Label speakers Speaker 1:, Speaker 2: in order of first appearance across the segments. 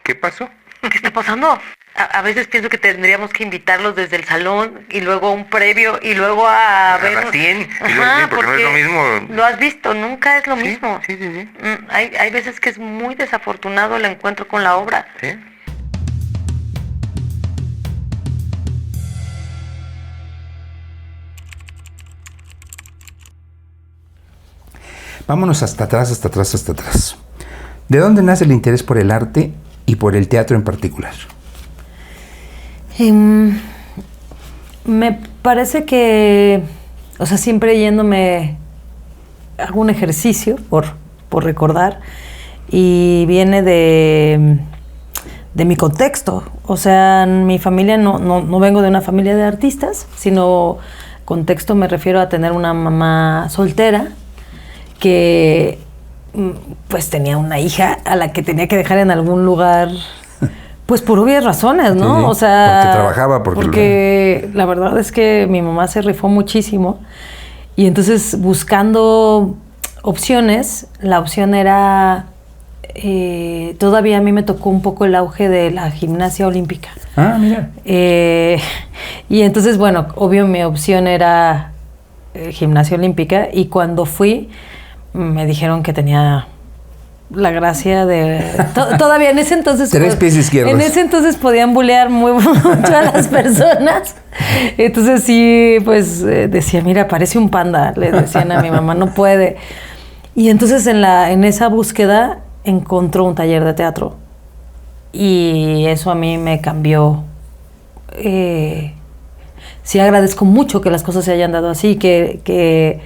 Speaker 1: ¿Qué pasó?
Speaker 2: ¿Qué está pasando? A veces pienso que tendríamos que invitarlos desde el salón y luego a un previo y luego a ver...
Speaker 1: A la 100, y luego
Speaker 2: Ajá,
Speaker 1: 100, porque no es lo mismo.
Speaker 2: Lo has visto, nunca es lo
Speaker 1: Sí,
Speaker 2: mismo.
Speaker 1: sí.
Speaker 2: Hay veces que es muy desafortunado el encuentro con la obra.
Speaker 1: Sí.
Speaker 3: Vámonos hasta atrás. ¿De dónde nace el interés por el arte y por el teatro en particular?
Speaker 4: Me parece que, o sea, siempre yéndome, hago un ejercicio por recordar y viene de mi contexto. O sea, en mi familia no vengo de una familia de artistas, sino contexto me refiero a tener una mamá soltera que pues tenía una hija a la que tenía que dejar en algún lugar, pues por obvias razones, ¿no?
Speaker 3: Sí,
Speaker 4: o sea,
Speaker 3: porque trabajaba,
Speaker 4: porque la verdad es que mi mamá se rifó muchísimo y entonces buscando opciones, la opción era todavía a mí me tocó un poco el auge de la gimnasia olímpica.
Speaker 3: Ah, mira.
Speaker 4: Y entonces, bueno, obvio mi opción era gimnasia olímpica y cuando fui me dijeron que tenía la gracia de... todavía en ese entonces...
Speaker 3: 3 pies izquierdos.
Speaker 4: En ese entonces podían bulear muy mucho a las personas. Entonces sí, pues decía, mira, parece un panda, le decían a mi mamá, no puede. Y entonces en esa búsqueda encontró un taller de teatro. Y eso a mí me cambió. Sí agradezco mucho que las cosas se hayan dado así, que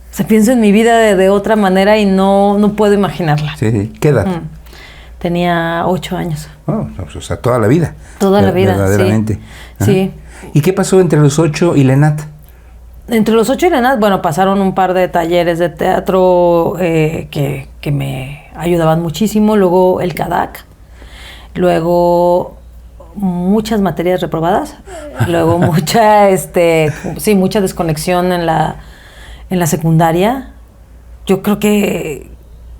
Speaker 4: o sea, pienso en mi vida de otra manera y no puedo imaginarla.
Speaker 3: Sí. ¿Qué edad?
Speaker 4: Tenía 8 años.
Speaker 3: Oh, o sea, toda la vida.
Speaker 4: Toda la vida,
Speaker 3: verdaderamente.
Speaker 4: Sí.
Speaker 3: ¿Y qué pasó entre los 8 y la ENAT?
Speaker 4: Entre los 8 y la ENAT, bueno, pasaron un par de talleres de teatro que me ayudaban muchísimo. Luego el CADAC. Luego muchas materias reprobadas. Luego mucha desconexión en la secundaria. Yo creo que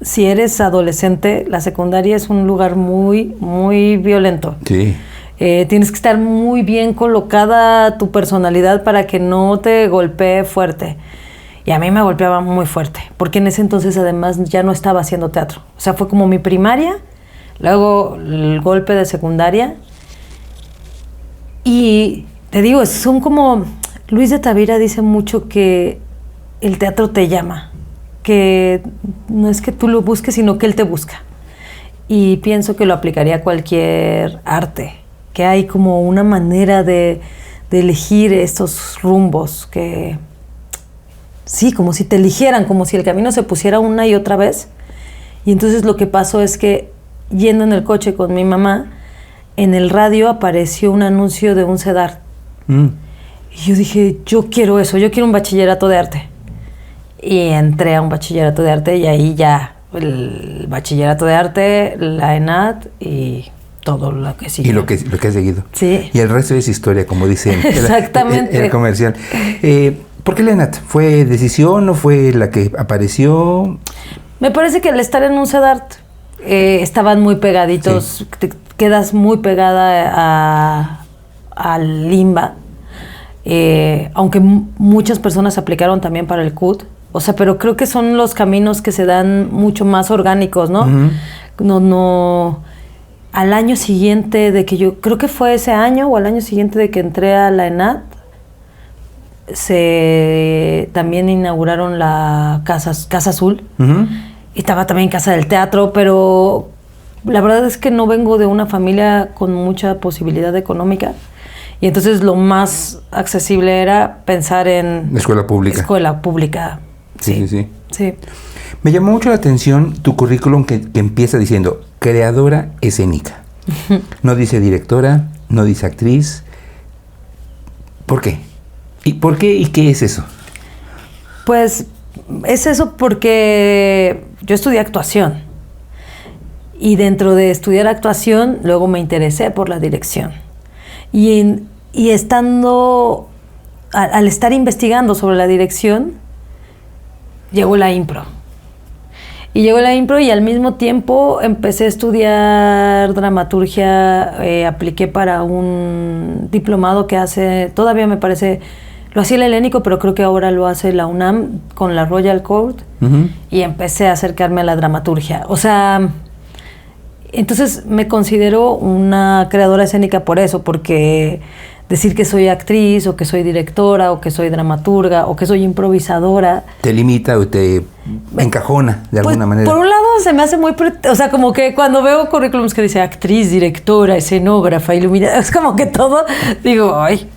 Speaker 4: si eres adolescente, la secundaria es un lugar muy, muy violento.
Speaker 3: Sí.
Speaker 4: Tienes que estar muy bien colocada tu personalidad para que no te golpee fuerte. Y a mí me golpeaba muy fuerte, porque en ese entonces además ya no estaba haciendo teatro. O sea, fue como mi primaria, luego el golpe de secundaria. Y te digo, son como... Luis de Tavira dice mucho que el teatro te llama, que no es que tú lo busques, sino que él te busca. Y pienso que lo aplicaría a cualquier arte, que hay como una manera de elegir estos rumbos, que sí, como si te eligieran, como si el camino se pusiera una y otra vez. Y entonces lo que pasó es que, yendo en el coche con mi mamá, en el radio apareció un anuncio de un CEDART. Y yo dije, yo quiero eso, yo quiero un bachillerato de arte. Y entré a un bachillerato de arte y ahí ya, el bachillerato de arte, la ENAT y todo lo que sigue.
Speaker 3: Y lo que ha seguido.
Speaker 4: Sí.
Speaker 3: Y el resto es historia, como dicen.
Speaker 4: Exactamente.
Speaker 3: El comercial. ¿Por qué la ENAT? ¿Fue decisión o fue la que apareció?
Speaker 4: Me parece que al estar en un CEDART estaban muy pegaditos, sí. Te quedas muy pegada al limba. Aunque muchas personas aplicaron también para el CUT, o sea, pero creo que son los caminos que se dan mucho más orgánicos, ¿no? Uh-huh. No, al año siguiente de que yo, creo que fue ese año o al año siguiente de que entré a la ENAT, también inauguraron la Casa Azul, uh-huh. Y estaba también Casa del Teatro, pero la verdad es que no vengo de una familia con mucha posibilidad económica. Y entonces lo más accesible era pensar en...
Speaker 3: Escuela pública.
Speaker 4: Escuela pública.
Speaker 3: Sí. Me llamó mucho la atención tu currículum que empieza diciendo creadora escénica. No dice directora, no dice actriz. ¿Por qué? ¿Y qué es eso?
Speaker 4: Pues es eso porque yo estudié actuación. Y dentro de estudiar actuación, luego me interesé por la dirección. Y estando, al estar investigando sobre la dirección, llegó la impro. Y llegó la impro y al mismo tiempo empecé a estudiar dramaturgia, apliqué para un diplomado que hace, todavía me parece, lo hacía el Helénico, pero creo que ahora lo hace la UNAM con la Royal Court, y empecé a acercarme a la dramaturgia. O sea, entonces me considero una creadora escénica por eso, porque decir que soy actriz, o que soy directora, o que soy dramaturga, o que soy improvisadora,
Speaker 3: ¿Te limita o te encajona de alguna manera?
Speaker 4: Por un lado se me hace muy... O sea, como que cuando veo currículums que dice actriz, directora, escenógrafa, iluminada, es como que todo, digo, ay,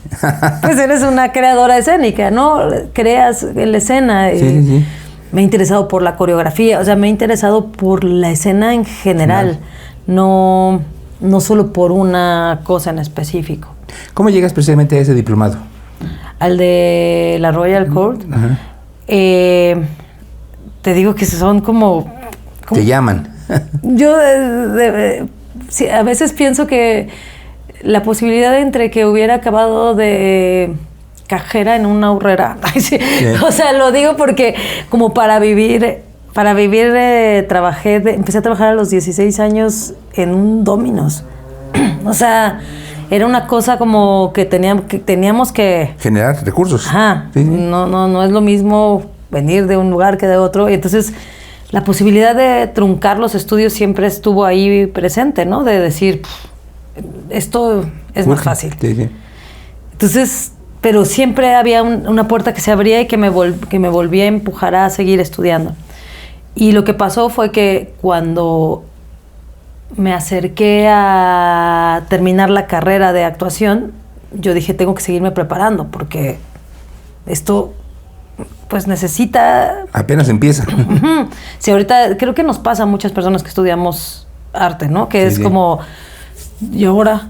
Speaker 4: pues eres una creadora escénica, ¿no? Creas en la escena.
Speaker 3: Sí.
Speaker 4: Me he interesado por la coreografía, o sea, me he interesado por la escena en general, no solo por una cosa en específico.
Speaker 3: ¿Cómo llegas precisamente a ese diplomado?
Speaker 4: Al de la Royal Court, te digo que son como...
Speaker 3: Te llaman.
Speaker 4: Yo sí, a veces pienso que la posibilidad entre que hubiera acabado de cajera en una aurrera, o sea, lo digo porque como para vivir empecé a trabajar a los 16 años en un Domino's. O sea, era una cosa como que teníamos que
Speaker 3: Generar recursos.
Speaker 4: Ajá.
Speaker 3: Sí.
Speaker 4: No es lo mismo venir de un lugar que de otro. Y entonces la posibilidad de truncar los estudios siempre estuvo ahí presente, ¿no? De decir, esto es más fácil.
Speaker 3: Sí.
Speaker 4: Entonces, pero siempre había una puerta que se abría y que me volvía a empujar a seguir estudiando. Y lo que pasó fue que cuando me acerqué a terminar la carrera de actuación, yo dije, tengo que seguirme preparando porque esto pues necesita...
Speaker 3: Apenas empieza.
Speaker 4: Sí, ahorita creo que nos pasa a muchas personas que estudiamos arte, ¿no? Que es como, y ahora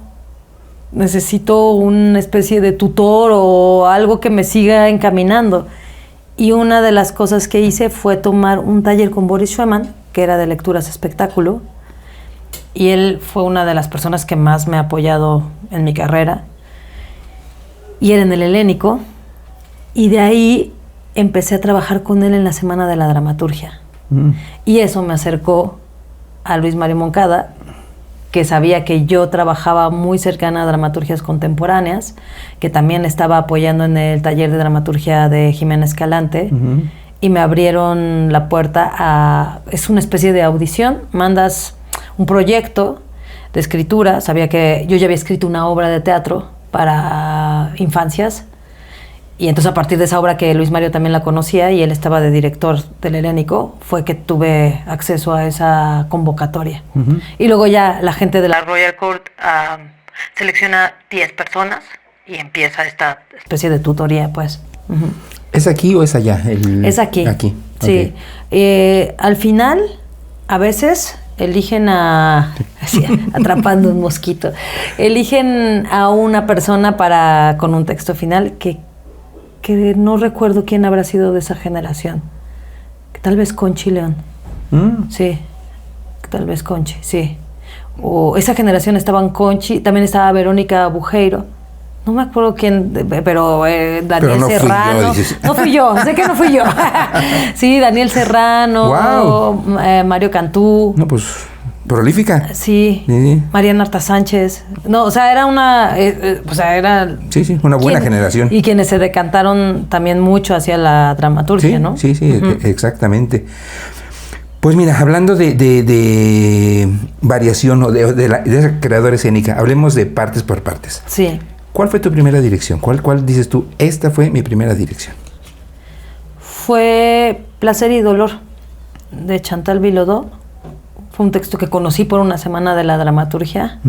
Speaker 4: necesito una especie de tutor o algo que me siga encaminando. Y una de las cosas que hice fue tomar un taller con Boris Schweman, que era de lecturas espectáculo, y él fue una de las personas que más me ha apoyado en mi carrera. Y era en el Helénico, y de ahí empecé a trabajar con él en la Semana de la Dramaturgia. Y eso me acercó a Luis Mario Moncada, que sabía que yo trabajaba muy cercana a dramaturgias contemporáneas, que también estaba apoyando en el taller de dramaturgia de Jimena Escalante, y me abrieron la puerta a... Es una especie de audición, mandas un proyecto de escritura. Sabía que yo ya había escrito una obra de teatro para infancias, y entonces a partir de esa obra, que Luis Mario también la conocía y él estaba de director del Helénico, fue que tuve acceso a esa convocatoria. Y luego ya la gente de la Royal Court selecciona 10 personas y empieza esta especie de tutoría, pues.
Speaker 3: ¿Es aquí o es allá?
Speaker 4: Es aquí.
Speaker 3: Aquí.
Speaker 4: Sí. Al final, a veces eligen atrapando un mosquito, eligen a una persona con un texto final que no recuerdo quién habrá sido de esa generación. Que tal vez Conchi León. Sí, tal vez Conchi, sí. O esa generación estaban Conchi, también estaba Verónica Bujeiro. No me acuerdo quién, pero Daniel
Speaker 3: no
Speaker 4: Serrano.
Speaker 3: Fui yo,
Speaker 4: no fui yo, sé que no fui yo. Sí, Daniel Serrano,
Speaker 3: wow.
Speaker 4: Mario Cantú.
Speaker 3: No, pues, prolífica.
Speaker 4: Sí,
Speaker 3: Sí.
Speaker 4: Mariana Arta Sánchez. No, o sea, era una... era...
Speaker 3: Sí, una buena generación.
Speaker 4: Y quienes se decantaron también mucho hacia la dramaturgia, ¿no?
Speaker 3: Sí, exactamente. Pues mira, hablando de variación o de esa creadora escénica, hablemos de partes por partes.
Speaker 4: Sí.
Speaker 3: ¿Cuál fue tu primera dirección? ¿Cuál dices tú? Esta fue mi primera dirección.
Speaker 4: Fue Placer y Dolor, de Chantal Bilodeau. Fue un texto que conocí por una semana de la dramaturgia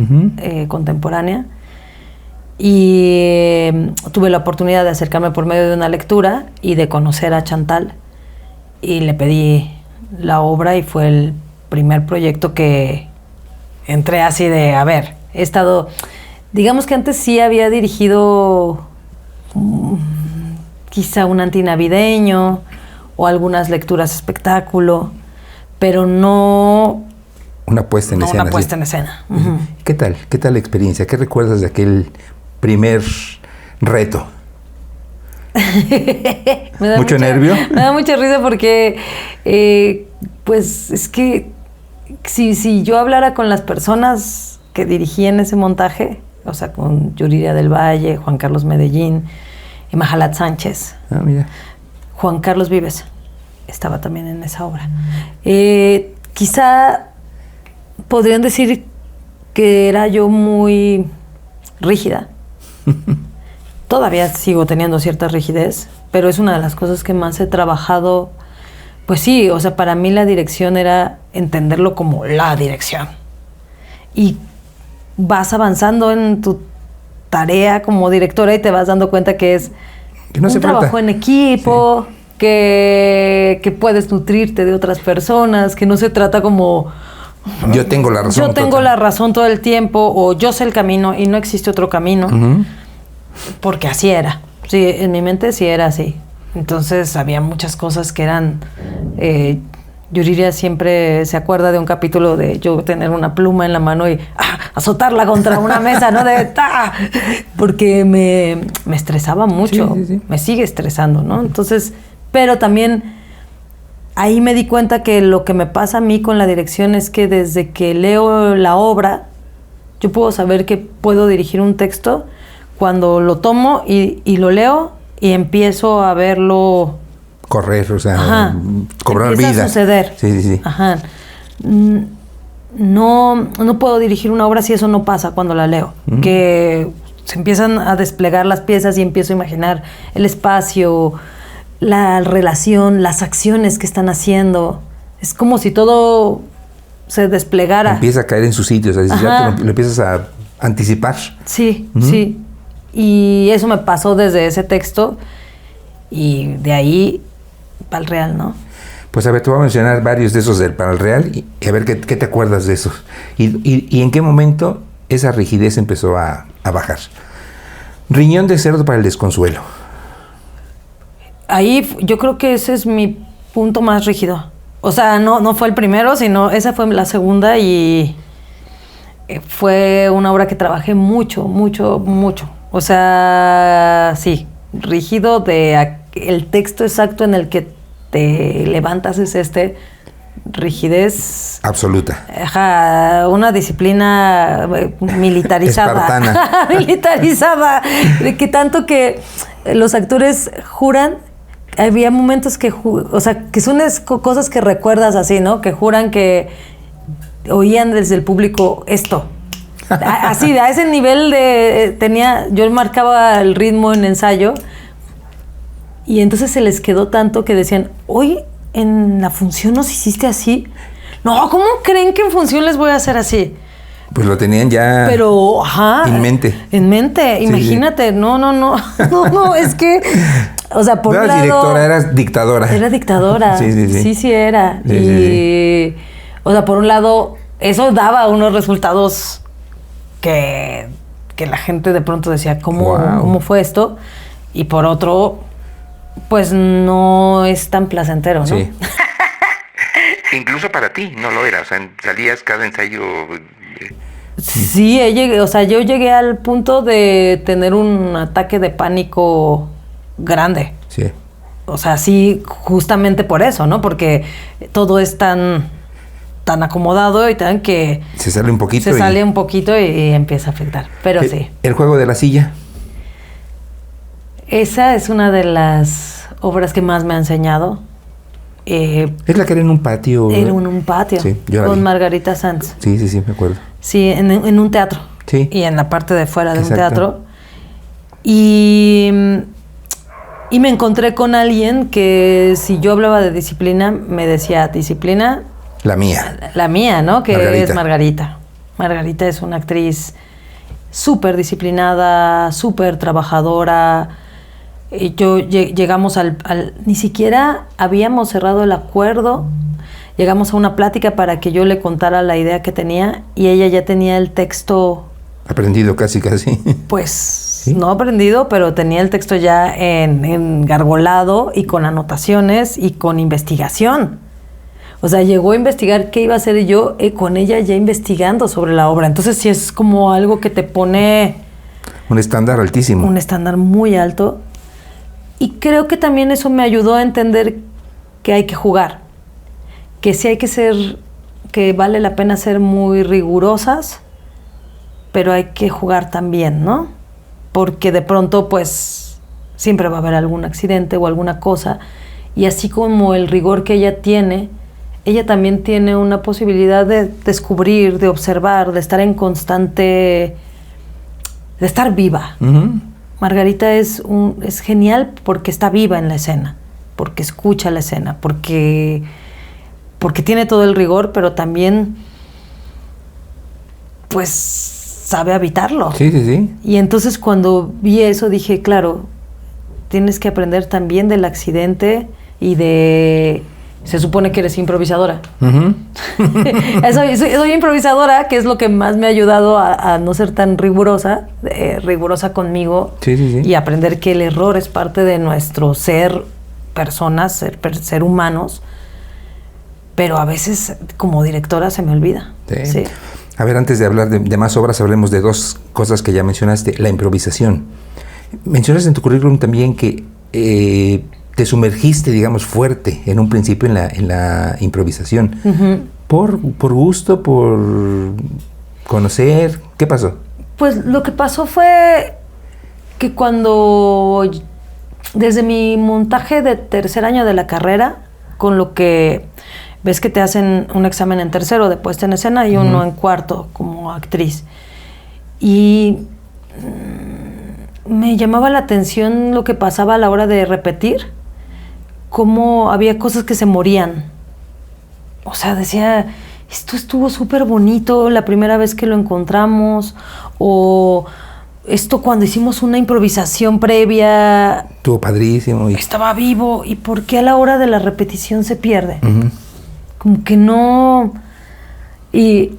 Speaker 4: contemporánea. Y tuve la oportunidad de acercarme por medio de una lectura y de conocer a Chantal. Y le pedí la obra y fue el primer proyecto que entré así de, a ver, he estado... Digamos que antes sí había dirigido quizá un antinavideño o algunas lecturas espectáculo, pero no...
Speaker 3: Una puesta en escena.
Speaker 4: Una puesta en escena.
Speaker 3: ¿Qué tal? ¿Qué tal la experiencia? ¿Qué recuerdas de aquel primer reto?
Speaker 4: Me da
Speaker 3: ¿Mucho nervio?
Speaker 4: Me da mucha risa porque, pues, es que si yo hablara con las personas que dirigían ese montaje, o sea, con Yuriria del Valle, Juan Carlos Medellín y Mahalat Sánchez,
Speaker 3: Ah, mira.
Speaker 4: Juan Carlos Vives estaba también en esa obra. Quizá podrían decir que era yo muy rígida. Todavía sigo teniendo cierta rigidez, pero es una de las cosas que más he trabajado. Pues sí, o sea, para mí la dirección era entenderlo como la dirección. Y vas avanzando en tu tarea como directora y te vas dando cuenta que es
Speaker 3: Que no
Speaker 4: un
Speaker 3: se
Speaker 4: trabajo
Speaker 3: falta.
Speaker 4: en equipo, que puedes nutrirte de otras personas, que no se trata como
Speaker 3: Yo tengo la razón.
Speaker 4: yo tengo
Speaker 3: total.
Speaker 4: la razón todo el tiempo o yo sé el camino y no existe otro camino,
Speaker 3: Ujú.
Speaker 4: porque así era. Sí, en mi mente sí era así. Entonces había muchas cosas que eran... Yuriria siempre se acuerda de un capítulo de yo tener una pluma en la mano y azotarla contra una mesa, ¿no? De ¡ta! Porque me estresaba mucho,
Speaker 3: Sí, sí, sí.
Speaker 4: me sigue estresando, ¿no? Entonces, pero también ahí me di cuenta que lo que me pasa a mí con la dirección es que desde que leo la obra, yo puedo saber que puedo dirigir un texto cuando lo tomo y lo leo y empiezo a verlo...
Speaker 3: Correr, o sea,
Speaker 4: Ajá.
Speaker 3: cobrar
Speaker 4: Empieza
Speaker 3: vida.
Speaker 4: a suceder.
Speaker 3: Sí, sí, sí.
Speaker 4: Ajá. No puedo dirigir una obra si eso no pasa cuando la leo. Que se empiezan a desplegar las piezas y empiezo a imaginar el espacio, la relación, las acciones que están haciendo. Es como si todo se desplegara.
Speaker 3: Empieza a caer en su sitio, o sea, ya
Speaker 4: Ajá.
Speaker 3: lo empiezas a anticipar.
Speaker 4: Sí, sí. Y eso me pasó desde ese texto y de ahí para el real, ¿no?
Speaker 3: Pues a ver, te voy a mencionar varios de esos del para el real y a ver qué te acuerdas de esos. Y en qué momento esa rigidez empezó a bajar. Riñón de cerdo para el desconsuelo.
Speaker 4: Ahí yo creo que ese es mi punto más rígido. O sea, no fue el primero, sino esa fue la segunda y fue una obra que trabajé mucho, mucho, mucho. O sea, sí, rígido de el texto exacto en el que te levantas es rigidez.
Speaker 3: Absoluta.
Speaker 4: Ajá, una disciplina militarizada.
Speaker 3: Espartana.
Speaker 4: Militarizada. De que tanto que los actores juran, había momentos que, o sea, que son cosas que recuerdas así, ¿no? Que juran que oían desde el público esto. Así, a ese nivel yo marcaba el ritmo en ensayo y entonces se les quedó tanto que decían, hoy en la función nos hiciste así. No, ¿cómo creen que en función les voy a hacer así?
Speaker 3: Pues lo tenían ya
Speaker 4: Pero, ajá.
Speaker 3: en mente.
Speaker 4: En mente,
Speaker 3: Sí,
Speaker 4: imagínate. Sí. No, es que, o sea, por
Speaker 3: no
Speaker 4: un
Speaker 3: eras
Speaker 4: lado...
Speaker 3: directora, eras dictadora.
Speaker 4: Era dictadora. Sí era.
Speaker 3: Sí,
Speaker 4: y, o sea, por un lado, eso daba unos resultados que la gente de pronto decía, ¿cómo fue esto? Y por otro, pues no es tan placentero, ¿no?
Speaker 3: Sí.
Speaker 1: Incluso para ti no lo era, o sea, salías cada ensayo.
Speaker 4: Sí, yo llegué al punto de tener un ataque de pánico grande.
Speaker 3: Sí.
Speaker 4: O sea, sí, justamente por eso, ¿no? Porque todo es tan acomodado y tan que...
Speaker 3: Se sale un poquito.
Speaker 4: Se sale un poquito y empieza a afectar. Pero sí.
Speaker 3: El juego de la silla.
Speaker 4: Esa es una de las obras que más me ha enseñado.
Speaker 3: Es la que era en un patio.
Speaker 4: Era en un patio.
Speaker 3: Sí, yo la
Speaker 4: con
Speaker 3: vi.
Speaker 4: Margarita Sanz.
Speaker 3: Sí, me acuerdo.
Speaker 4: Sí, en un teatro.
Speaker 3: Sí.
Speaker 4: Y en la parte de fuera de
Speaker 3: Exacto.
Speaker 4: un teatro. Y me encontré con alguien que si yo hablaba de disciplina, me decía, disciplina...
Speaker 3: La mía.
Speaker 4: La mía, ¿no? Que
Speaker 3: Margarita.
Speaker 4: es Margarita. Margarita es una actriz súper disciplinada, súper trabajadora. Y llegamos ni siquiera habíamos cerrado el acuerdo. Llegamos a una plática para que yo le contara la idea que tenía y ella ya tenía el texto...
Speaker 3: Aprendido casi.
Speaker 4: Pues
Speaker 3: ¿Sí?
Speaker 4: no aprendido, pero tenía el texto ya engargolado y con anotaciones y con investigación. O sea, llegó a investigar qué iba a hacer yo con ella ya investigando sobre la obra. Entonces sí es como algo que te pone...
Speaker 3: Un estándar altísimo.
Speaker 4: Un estándar muy alto. Y creo que también eso me ayudó a entender que hay que jugar, que sí hay que ser, que vale la pena ser muy rigurosas, pero hay que jugar también, ¿no? Porque de pronto, pues, siempre va a haber algún accidente o alguna cosa, y así como el rigor que ella también tiene una posibilidad de descubrir, de observar, de estar en constante, de estar viva.
Speaker 3: Ujú.
Speaker 4: Margarita es genial porque está viva en la escena, porque escucha la escena, porque tiene todo el rigor, pero también pues sabe habitarlo.
Speaker 3: Sí, sí, sí.
Speaker 4: Y entonces cuando vi eso dije, claro, tienes que aprender también del accidente y se supone que eres improvisadora.
Speaker 3: Ujú.
Speaker 4: Soy improvisadora, que es lo que más me ha ayudado a no ser tan rigurosa conmigo.
Speaker 3: Sí, sí, sí.
Speaker 4: Y aprender que el error es parte de nuestro ser personas, ser humanos. Pero a veces, como directora, se me olvida.
Speaker 3: Sí.
Speaker 4: Sí.
Speaker 3: A ver, antes de hablar de más obras, hablemos de dos cosas que ya mencionaste. La improvisación. Mencionas en tu currículum también que te sumergiste, digamos, fuerte en un principio en la improvisación.
Speaker 4: Uh-huh.
Speaker 3: ¿Por gusto, por conocer? ¿Qué pasó?
Speaker 4: Pues lo que pasó fue que desde mi montaje de tercer año de la carrera, con lo que ves que te hacen un examen en tercero de puesta en escena y uno en cuarto como actriz. Y me llamaba la atención lo que pasaba a la hora de repetir, cómo había cosas que se morían. O sea, decía, esto estuvo súper bonito la primera vez que lo encontramos, o esto cuando hicimos una improvisación previa
Speaker 3: Estuvo padrísimo.
Speaker 4: estaba vivo, y por qué a la hora de la repetición se pierde.
Speaker 3: Uh-huh.
Speaker 4: Como que no. Y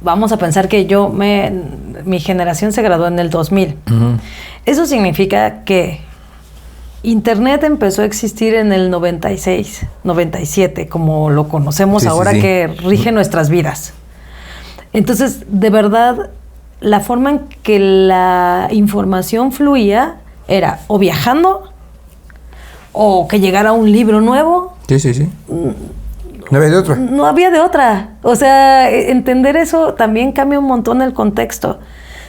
Speaker 4: vamos a pensar que mi generación se graduó en el 2000.
Speaker 3: Uh-huh.
Speaker 4: Eso significa que Internet empezó a existir en el 96, 97, como lo conocemos ahora, sí. Que rige nuestras vidas. Entonces, de verdad, la forma en que la información fluía era o viajando, o que llegara un libro nuevo.
Speaker 3: Sí, sí, sí. No había de otra.
Speaker 4: No había de otra. O sea, entender eso también cambia un montón el contexto.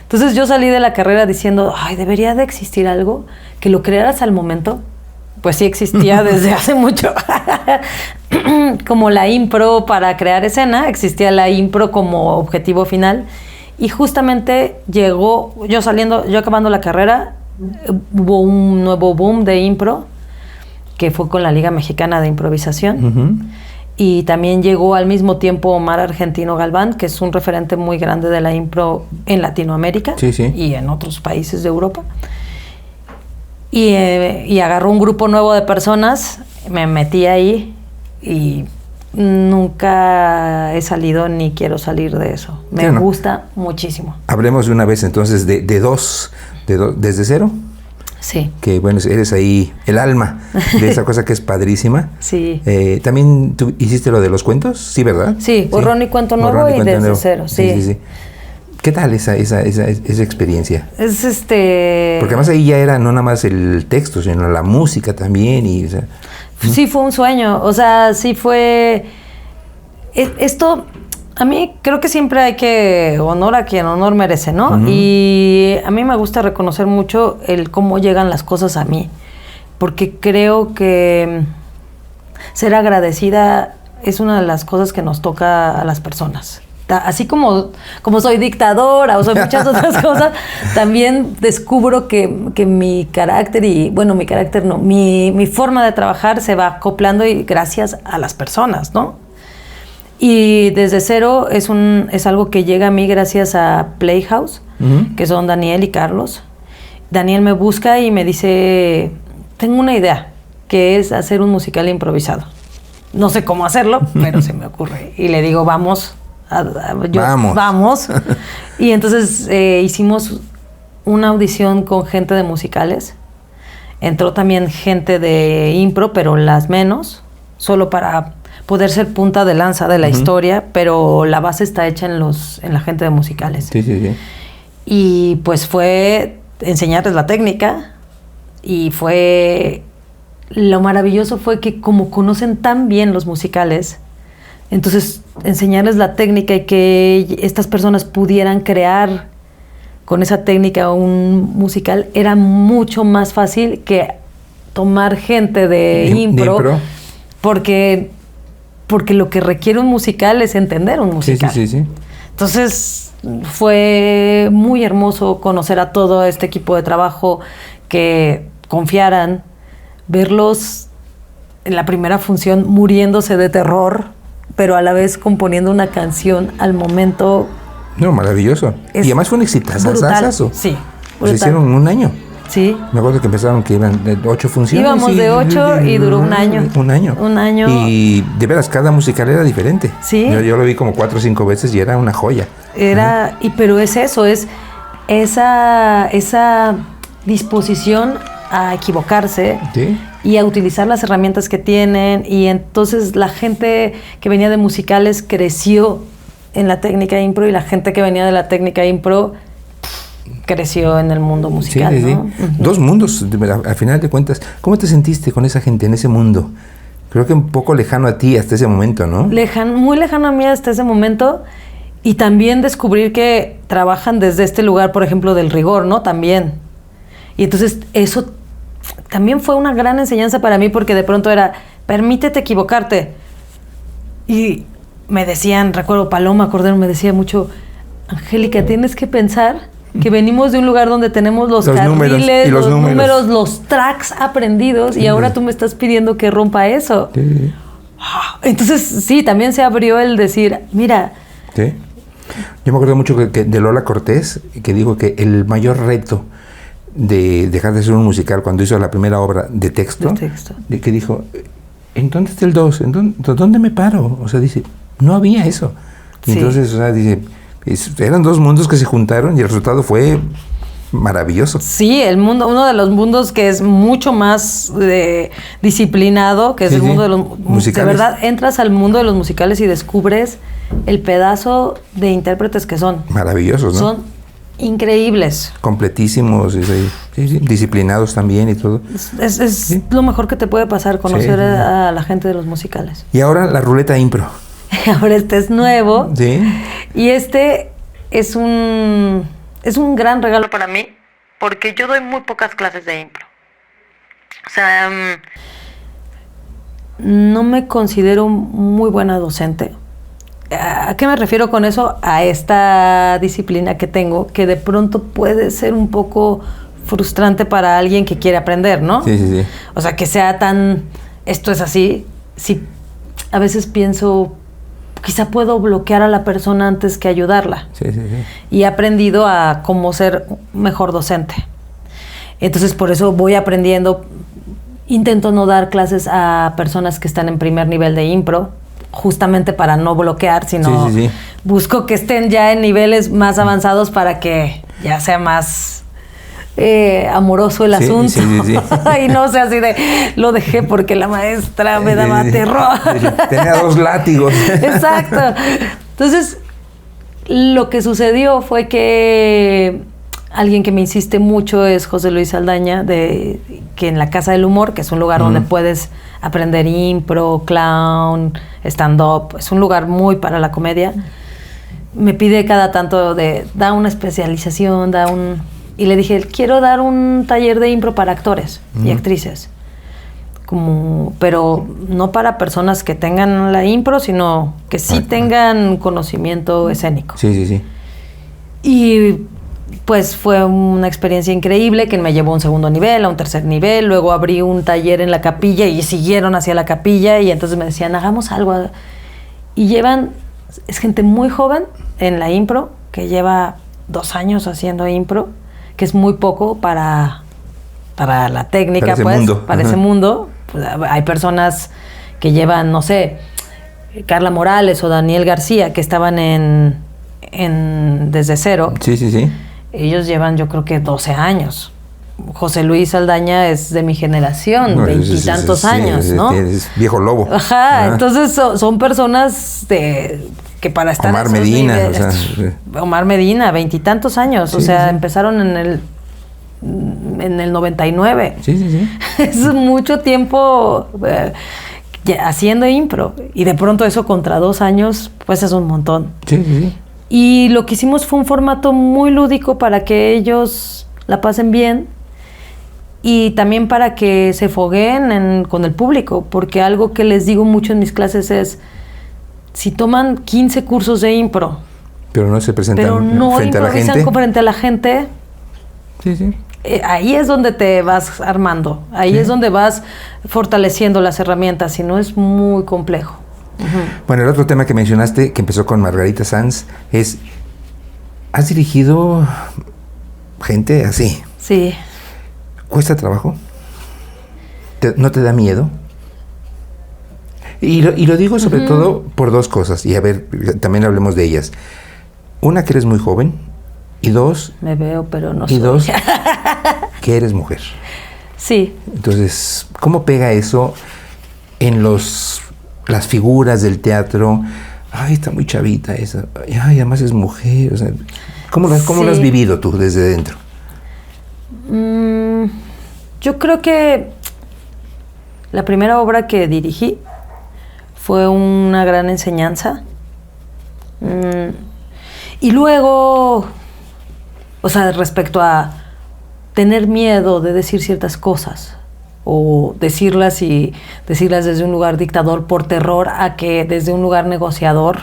Speaker 4: Entonces yo salí de la carrera diciendo, ay, debería de existir algo que lo crearas al momento. Pues sí existía desde hace mucho. Como la impro para crear escena, existía la impro como objetivo final. Y justamente llegó, yo acabando la carrera, hubo un nuevo boom de impro, que fue con la Liga Mexicana de Improvisación.
Speaker 3: Uh-huh.
Speaker 4: Y también llegó al mismo tiempo Omar Argentino Galván, que es un referente muy grande de la impro en Latinoamérica,
Speaker 3: sí, sí.
Speaker 4: Y en otros países de Europa. Y agarró un grupo nuevo de personas, me metí ahí y nunca he salido ni quiero salir de eso. Me gusta muchísimo.
Speaker 3: Hablemos de una vez entonces de desde cero.
Speaker 4: Sí.
Speaker 3: Que bueno, eres ahí el alma de esa cosa que es padrísima.
Speaker 4: Sí.
Speaker 3: ¿También tú hiciste lo de los cuentos? Sí, ¿verdad?
Speaker 4: Sí, borrón y cuento nuevo y desde cero, sí.
Speaker 3: Sí. ¿Qué tal esa experiencia?
Speaker 4: Es
Speaker 3: Porque además ahí ya era no nada más el texto, sino la música también y... O sea,
Speaker 4: sí, fue un sueño. O sea, sí fue... Esto... A mí creo que siempre hay que honor a quien honor merece, ¿no? Uh-huh. Y a mí me gusta reconocer mucho el cómo llegan las cosas a mí, porque creo que ser agradecida es una de las cosas que nos toca a las personas. Así como soy dictadora o soy muchas otras cosas, también descubro que mi carácter mi forma de trabajar se va acoplando y gracias a las personas, ¿no? Y desde cero es algo que llega a mí gracias a Playhouse, uh-huh. Que son Daniel y Carlos. Daniel me busca y me dice, tengo una idea, que es hacer un musical improvisado. No sé cómo hacerlo, pero se me ocurre. Y le digo, vamos. Vamos. Y entonces hicimos una audición con gente de musicales. Entró también gente de impro, pero las menos, solo para poder ser punta de lanza de la uh-huh. historia, pero la base está hecha en la gente de musicales.
Speaker 3: Sí.
Speaker 4: Y pues fue enseñarles la técnica y lo maravilloso fue que como conocen tan bien los musicales, entonces enseñarles la técnica y que estas personas pudieran crear con esa técnica un musical era mucho más fácil que tomar gente de impro. Porque lo que requiere un musical es entender un musical.
Speaker 3: Sí.
Speaker 4: Entonces fue muy hermoso conocer a todo este equipo de trabajo, que confiaran, verlos en la primera función muriéndose de terror, pero a la vez componiendo una canción al momento.
Speaker 3: No, maravilloso. Y además fue un exitazo.
Speaker 4: Sí,
Speaker 3: Se hicieron un año.
Speaker 4: Sí.
Speaker 3: Me acuerdo que empezaron que iban de 8 funciones.
Speaker 4: Íbamos de 8 y duró un año.
Speaker 3: Un año. Y de veras, cada musical era diferente.
Speaker 4: Sí.
Speaker 3: Yo lo vi como 4 o 5 veces y era una joya.
Speaker 4: Pero es eso, es esa disposición a equivocarse.
Speaker 3: Sí.
Speaker 4: Y a utilizar las herramientas que tienen. Y entonces la gente que venía de musicales creció en la técnica impro, y la gente que venía de la técnica impro creció en el mundo musical,
Speaker 3: sí.
Speaker 4: ¿no? Uh-huh.
Speaker 3: 2 mundos, al final de cuentas. ¿Cómo te sentiste con esa gente en ese mundo? Creo que un poco lejano a ti hasta ese momento, ¿no?
Speaker 4: Muy lejano a mí hasta ese momento. Y también descubrir que trabajan desde este lugar, por ejemplo, del rigor, ¿no? También. Y entonces eso también fue una gran enseñanza para mí, porque de pronto era, permítete equivocarte. Y me decían, recuerdo Paloma Cordero me decía mucho, Angélica, tienes que pensar que venimos de un lugar donde tenemos los carriles, los números, los tracks aprendidos, y ahora tú me estás pidiendo que rompa eso.
Speaker 3: Sí.
Speaker 4: Entonces, sí, también se abrió el decir, mira.
Speaker 3: Sí. Yo me acuerdo mucho que de Lola Cortés, que dijo que el mayor reto de dejar de ser un musical cuando hizo la primera obra de texto, de que dijo, ¿en dónde está el 2? ¿Dónde me paro? O sea, dice, no había eso. Y entonces, o sea, dice, eran 2 mundos que se juntaron y el resultado fue maravilloso.
Speaker 4: Sí, uno de los mundos que es mucho más disciplinado, que es el mundo de los musicales. De verdad, entras al mundo de los musicales y descubres el pedazo de intérpretes que son.
Speaker 3: Maravillosos, ¿no?
Speaker 4: Son increíbles.
Speaker 3: Completísimos, disciplinados también y todo.
Speaker 4: Es lo mejor que te puede pasar, conocer a la gente de los musicales.
Speaker 3: Y ahora la ruleta impro.
Speaker 4: Ahora este es nuevo.
Speaker 3: Sí.
Speaker 4: Y este es un gran regalo para mí, porque yo doy muy pocas clases de impro. O sea, no me considero muy buena docente. ¿A qué me refiero con eso? A esta disciplina que tengo, que de pronto puede ser un poco frustrante para alguien que quiere aprender, ¿no?
Speaker 3: Sí.
Speaker 4: O sea, que sea esto es así. Sí, a veces pienso, quizá puedo bloquear a la persona antes que ayudarla.
Speaker 3: Sí.
Speaker 4: Y he aprendido a cómo ser mejor docente. Entonces, por eso voy aprendiendo. Intento no dar clases a personas que están en primer nivel de impro, justamente para no bloquear, sino busco que estén ya en niveles más avanzados para que ya sea más amoroso el asunto.
Speaker 3: Sí.
Speaker 4: Y no sea así de, lo dejé porque la maestra me daba terror.
Speaker 3: Tenía 2 látigos.
Speaker 4: Exacto. Entonces, lo que sucedió fue que alguien que me insiste mucho es José Luis Saldaña, que en la Casa del Humor, que es un lugar donde puedes aprender impro, clown, stand-up, es un lugar muy para la comedia. Me pide cada tanto da una especialización, y le dije, quiero dar un taller de impro para actores y actrices. Pero no para personas que tengan la impro, sino que sí tengan conocimiento escénico.
Speaker 3: Sí.
Speaker 4: Y pues fue una experiencia increíble que me llevó a un segundo nivel, a un tercer nivel. Luego abrí un taller en la capilla y siguieron hacia la capilla, y entonces me decían, hagamos algo. Y es gente muy joven en la impro, que lleva 2 años haciendo impro, que es muy poco para la técnica, para ese mundo. Pues, hay personas que llevan, no sé, Carla Morales o Daniel García, que estaban en Desde Cero.
Speaker 3: Sí.
Speaker 4: Ellos llevan, yo creo que 12 años. José Luis Saldaña es de mi generación, 20 y tantos años, ¿no?
Speaker 3: Es viejo lobo.
Speaker 4: Ajá. Entonces son personas que para estar
Speaker 3: Omar Medina,
Speaker 4: Omar Medina, 20 y tantos años.
Speaker 3: Sí,
Speaker 4: o sea, empezaron en el en el 99.
Speaker 3: Sí.
Speaker 4: Es mucho tiempo haciendo impro. Y de pronto eso contra 2 años, pues es un montón.
Speaker 3: Sí.
Speaker 4: Y lo que hicimos fue un formato muy lúdico para que ellos la pasen bien y también para que se fogueen con el público, porque algo que les digo mucho en mis clases es, si toman 15 cursos de impro,
Speaker 3: pero no se presentan
Speaker 4: pero no
Speaker 3: frente a la
Speaker 4: improvisan
Speaker 3: gente.
Speaker 4: Frente a la gente,
Speaker 3: Sí.
Speaker 4: ahí es donde te vas armando, ahí es donde vas fortaleciendo las herramientas, si no es muy complejo.
Speaker 3: Bueno, el otro tema que mencionaste, que empezó con Margarita Sanz, es, ¿has dirigido gente así?
Speaker 4: Sí.
Speaker 3: ¿Cuesta trabajo? ¿No te da miedo? Y lo digo sobre todo por 2 cosas, y a ver, también hablemos de ellas. Una, que eres muy joven, y 2...
Speaker 4: Me veo, pero no
Speaker 3: y
Speaker 4: soy.
Speaker 3: 2, que eres mujer.
Speaker 4: Sí.
Speaker 3: Entonces, ¿cómo pega eso en las figuras del teatro? Ay, está muy chavita esa. Ay, además es mujer. O sea, ¿cómo lo has vivido tú desde dentro?
Speaker 4: Yo creo que la primera obra que dirigí fue una gran enseñanza. Y luego, o sea, respecto a tener miedo de decir ciertas cosas o decirlas desde un lugar dictador por terror a que desde un lugar negociador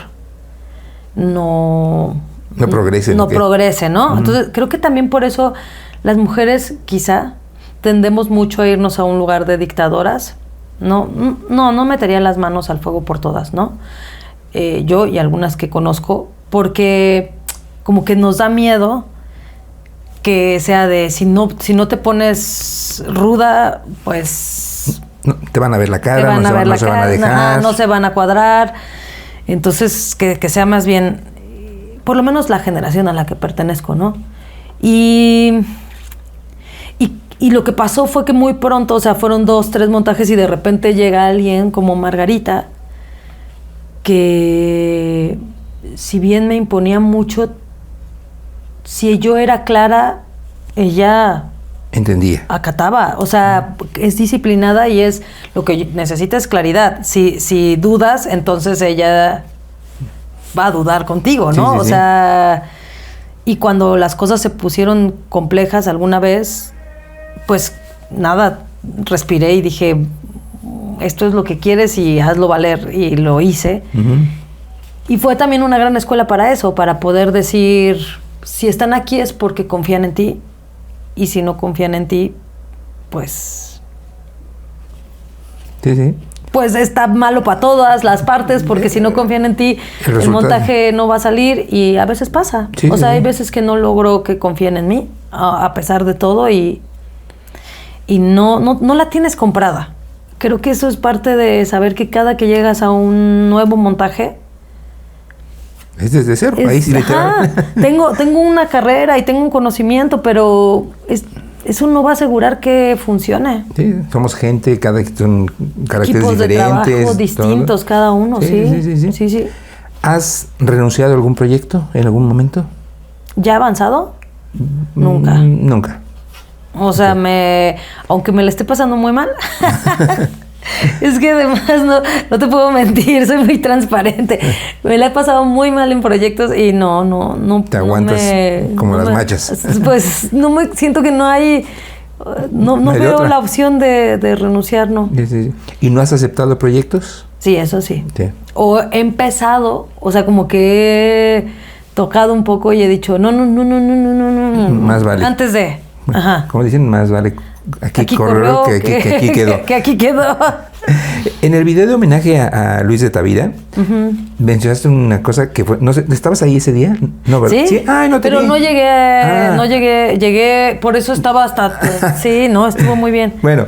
Speaker 4: no progrese, ¿no? Entonces, creo que también por eso las mujeres quizá tendemos mucho a irnos a un lugar de dictadoras. No metería las manos al fuego por todas, ¿no? Yo y algunas que conozco, porque como que nos da miedo que sea de si no te pones ruda, pues
Speaker 3: no, te van a ver la cara, no se van a dejar,
Speaker 4: no se van a cuadrar. Entonces que sea más bien, por lo menos la generación a la que pertenezco, ¿no? Y lo que pasó fue que muy pronto, o sea, fueron 2, 3 montajes y de repente llega alguien como Margarita, que si bien me imponía mucho, si yo era clara, ella
Speaker 3: entendía,
Speaker 4: acataba, o sea, es disciplinada y es lo que necesita es claridad. Si dudas, entonces ella va a dudar contigo, ¿no? O sea, y cuando las cosas se pusieron complejas alguna vez, pues nada, respiré y dije, esto es lo que quieres y hazlo valer, y lo hice. Y fue también una gran escuela para eso, para poder decir, si están aquí es porque confían en ti, y si no confían en ti, pues pues está malo para todas las partes, porque si no confían en ti, el montaje no va a salir, y a veces pasa. O sea, hay veces que no logro que confíen en mí, a pesar de todo, y no la tienes comprada. Creo que eso es parte de saber que cada que llegas a un nuevo montaje
Speaker 3: es desde cero, ahí sí literal.
Speaker 4: Tengo una carrera y tengo un conocimiento, pero eso no va a asegurar que funcione.
Speaker 3: Sí, somos gente, cada son caracteres
Speaker 4: equipos
Speaker 3: diferentes.
Speaker 4: De trabajo distintos, todo. Cada uno, sí.
Speaker 3: ¿Has renunciado a algún proyecto en algún momento?
Speaker 4: ¿Ya avanzado? Nunca.
Speaker 3: Nunca.
Speaker 4: O sea, aunque me la esté pasando muy mal. Es que además no te puedo mentir, soy muy transparente. Me la he pasado muy mal en proyectos y no
Speaker 3: te aguantas como las machas.
Speaker 4: Pues siento que no hay, no veo otra. La opción de renunciar, ¿no?
Speaker 3: Sí. ¿Y no has aceptado proyectos?
Speaker 4: Sí, eso sí. O he empezado, o sea, como que he tocado un poco y he dicho, no.
Speaker 3: Más vale.
Speaker 4: Antes de...
Speaker 3: Ajá. Como dicen, más vale aquí corrió que aquí quedó.
Speaker 4: Que aquí quedó.
Speaker 3: En el video de homenaje a Luis de Tavira, mencionaste una cosa que fue, no sé, ¿estabas ahí ese día? No, ¿verdad?
Speaker 4: Sí.
Speaker 3: Ay, no te
Speaker 4: pero
Speaker 3: vi.
Speaker 4: no llegué, por eso estaba hasta, sí, no, estuvo muy bien.
Speaker 3: Bueno,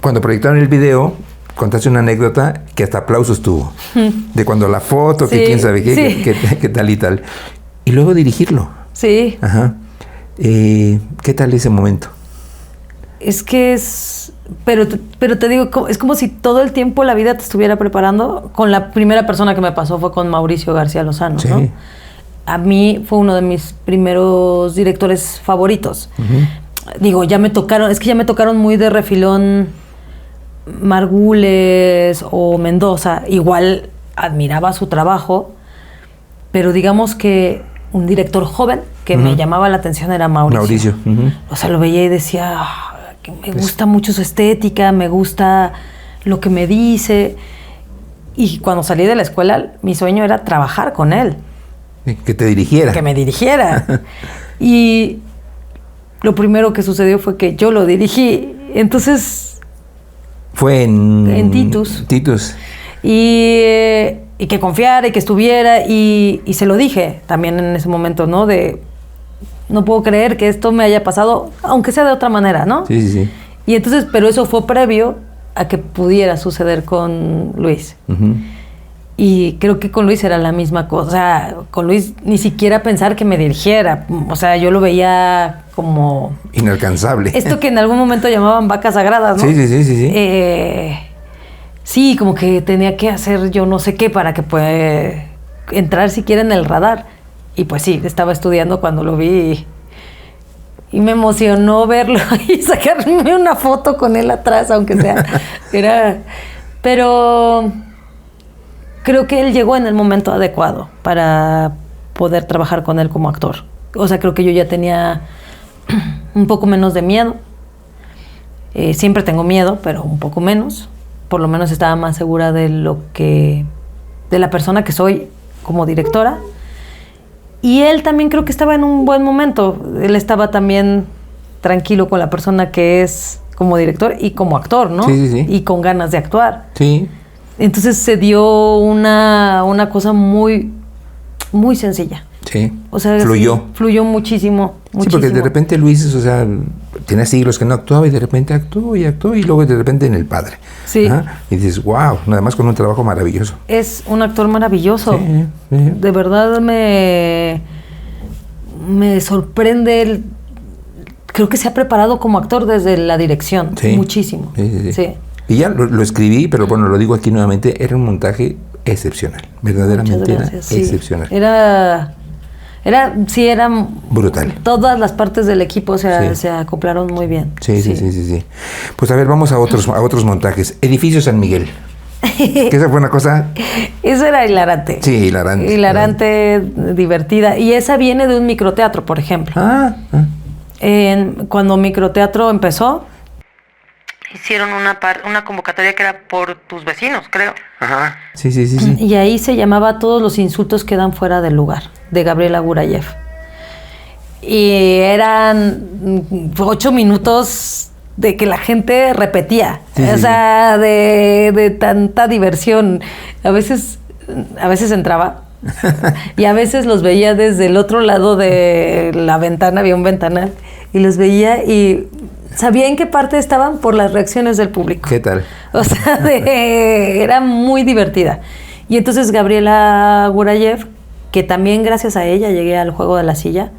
Speaker 3: cuando proyectaron el video, contaste una anécdota que hasta aplausos tuvo, de cuando la foto, que quién sabe qué tal y tal, y luego dirigirlo.
Speaker 4: Sí.
Speaker 3: Ajá. ¿Qué tal ese momento?
Speaker 4: Es que pero te digo, es como si todo el tiempo la vida te estuviera preparando. Con la primera persona que me pasó fue con Mauricio García Lozano,
Speaker 3: sí.
Speaker 4: ¿no? A mí fue uno de mis primeros directores favoritos. digo, ya me tocaron muy de refilón Margules o Mendoza. Igual admiraba su trabajo, pero digamos que un director joven que me llamaba la atención era Mauricio. O sea, lo veía y decía, que me gusta mucho su estética, me gusta lo que me dice. Y cuando salí de la escuela, mi sueño era trabajar con él.
Speaker 3: Que te dirigiera.
Speaker 4: Que me dirigiera. Y lo primero que sucedió fue que yo lo dirigí. Entonces...
Speaker 3: Fue en
Speaker 4: Titus.
Speaker 3: Titus.
Speaker 4: Y que confiara y que estuviera. Y se lo dije también en ese momento, ¿no? De... No puedo creer que esto me haya pasado, aunque sea de otra manera, ¿no?
Speaker 3: Sí, sí, sí.
Speaker 4: Y entonces, pero eso fue previo a que pudiera suceder con Luis. Y creo que con Luis era la misma cosa. O sea, con Luis ni siquiera pensar que me dirigiera. O sea, yo lo veía como...
Speaker 3: Inalcanzable.
Speaker 4: Esto que en algún momento llamaban vacas sagradas, ¿no?
Speaker 3: Sí, sí, sí, sí, sí.
Speaker 4: Sí, como que tenía que hacer yo no sé qué para que pueda entrar siquiera en el radar. Y pues sí, estaba estudiando cuando lo vi y me emocionó verlo y sacarme una foto con él atrás, aunque sea. Pero creo que él llegó en el momento adecuado para poder trabajar con él como actor. O sea, creo que yo ya tenía un poco menos de miedo. Siempre tengo miedo, pero un poco menos. Por lo menos estaba más segura de la persona que soy como directora. Y él también creo que estaba en un buen momento. Él estaba también tranquilo con la persona que es como director y como actor, ¿no?
Speaker 3: Sí, sí, sí.
Speaker 4: Y con ganas de actuar.
Speaker 3: Sí.
Speaker 4: Entonces se dio una cosa muy, muy sencilla.
Speaker 3: Sí.
Speaker 4: O sea,
Speaker 3: fluyó.
Speaker 4: Sí, fluyó muchísimo.
Speaker 3: Sí, porque de repente Luis, o sea, tenía siglos que no actuaba y de repente actuó y luego de repente en El Padre.
Speaker 4: Sí.
Speaker 3: ¿Ah? Y dices, wow, nada más con un trabajo maravilloso.
Speaker 4: Es un actor maravilloso.
Speaker 3: Sí, sí.
Speaker 4: De verdad me sorprende. Creo que se ha preparado como actor desde la dirección.
Speaker 3: Sí.
Speaker 4: Muchísimo.
Speaker 3: Sí, sí, sí.
Speaker 4: Sí.
Speaker 3: Y ya lo escribí, pero bueno, lo digo aquí nuevamente, era un montaje excepcional. Verdaderamente era excepcional.
Speaker 4: Era
Speaker 3: brutal.
Speaker 4: Todas las partes del equipo se acoplaron muy bien.
Speaker 3: Sí. Pues a ver, vamos a otros montajes. Edificio San Miguel. Que esa fue una cosa...
Speaker 4: Eso era hilarante.
Speaker 3: Sí, hilarante.
Speaker 4: Hilarante, divertida. Y esa viene de un microteatro, por ejemplo. Cuando microteatro empezó,
Speaker 2: hicieron una convocatoria que era por tus vecinos, creo.
Speaker 1: Ajá.
Speaker 3: Sí.
Speaker 4: Y ahí se llamaba Todos los insultos quedan fuera del lugar, de Gabriela Gurayev. Y eran 8 minutos de que la gente repetía. O sea, de tanta diversión. A veces entraba y a veces los veía desde el otro lado de la ventana, había un ventanal, y los veía y sabía en qué parte estaban por las reacciones del público.
Speaker 3: ¿Qué tal?
Speaker 4: O sea, era muy divertida. Y entonces Gabriela Gurayev, que también gracias a ella llegué al Juego de la Silla,